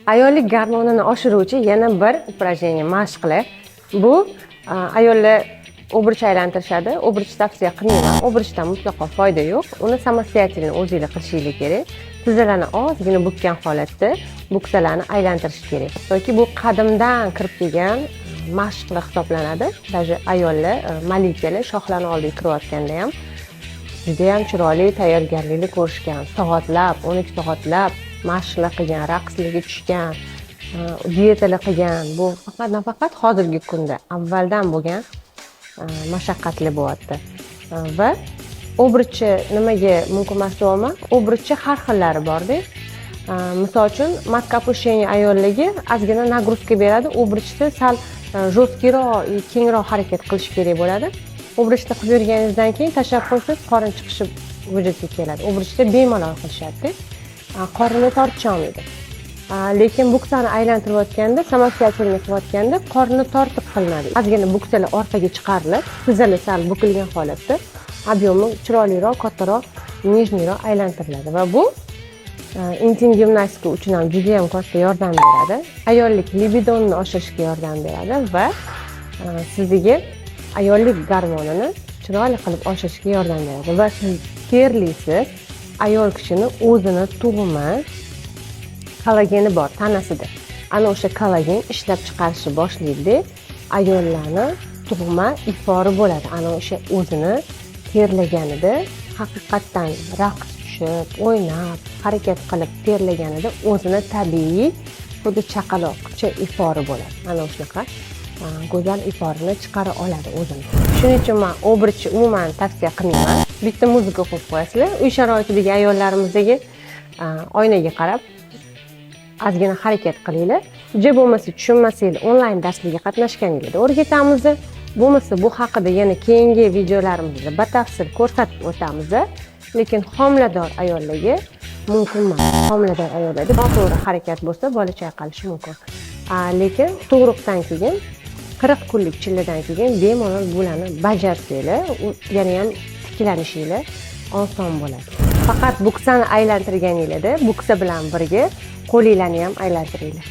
Ayollik gormonini oshiruvchi yana bir упражнение mashqlar. Bu ayollar obruch aylantirishadi. Obruch tavsiya qilmayman. Obruchdan mutlaqo foyda yo'q. Uni samostoятельно o'zingizlar qilishingiz kerak. Tizzalarni ozgina bukkan holatda buksalarni aylantirish kerak. Toki bu qadimdan kirib kelgan mashqlar hisoblanadi. Даже ayollar malikalar shohlarning oldiga kirayotganda ham juda ham chiroyli tayyorgarlikni ko'rishgan. Soatlab, 12 soatlab mashqlar qilgan, raqslarga tushgan, diyetalar qilgan. Bu faqat nafaqat hozirgi kunda, avvaldan bo'lgan mashaqqatli bo'lyapti. Va obruchni nimaga mumkin emas deyapman? Obruchni har xillari bor-da. Misol uchun, matkapushenniy ayollarga ozgina nagruzka beradi. Obruchda sal jo'stkroq, kengroq harakat qilish kerak bo'ladi. Obruchda qilib yurganingizdan keyin tashlab qo'ysangiz, qorin chiqishi vujudga keladi. Obruchda bemalol qilishadi. Qorinni tortisha olmaydi. Lekin buksani aylantirayotganda, samostoятельно qilayotganda qorinni tortib qilinadi. Ozgina buksalar orqaga chiqarilib, tizzalar sal bukilgan holatda ob'yomi chiroyliroq, kattaroq, nijniyroq aylantiriladi va bu intim gimnastika uchun ham juda ham katta yordam beradi. Ayollik libidonni oshirishga yordam beradi va sizga ayollik gormonini chiroyli qilib oshirishga yordam beradi va siz terlisiz. Ayol kishini o'zini tug'ma kollageni bor tanasida. Ana o'sha kollagen ishlab chiqarishni boshlaydi. Ayollarni tug'ma ifori bo'ladi. Ana o'sha o'zini terlaganida haqiqatdan raqs tushib, o'ynab, harakat qilib terlaganida o'zini tabiiy xuddi chaqaloqcha ifori bo'ladi. Ana o'shaqa go'zal iforini chiqara oladi o'zini. Shuning uchun men obruchni umuman tavsiya qilmayman. Bitta muzika qo'yib qo'yasizlar. Uy sharoitidagi ayollarimizga oynaga qarab ozgina harakat qilinglar. Je bo'lmasa tushunmasanglar onlayn darslarga qatnashganingizda o'rgatamiz. Bo'lmasa bu haqida yana keyingi videolarimizda batafsil ko'rsatib o'tamiz. Lekin homilador ayollarga mumkin emas. Homilador ayollarda noto'g'ri harakat bo'lsa, bola chayqalishi mumkin. Lekin tug'ruqdan keyin 40 kunlik chilladan keyin bemalol bularni bajarsanglar, yana ham tiklanishinglar oson bo'ladi. Faqat buksani aylantirganingizda, buksa bilan birga qo'linglarni ham aylantiringlar.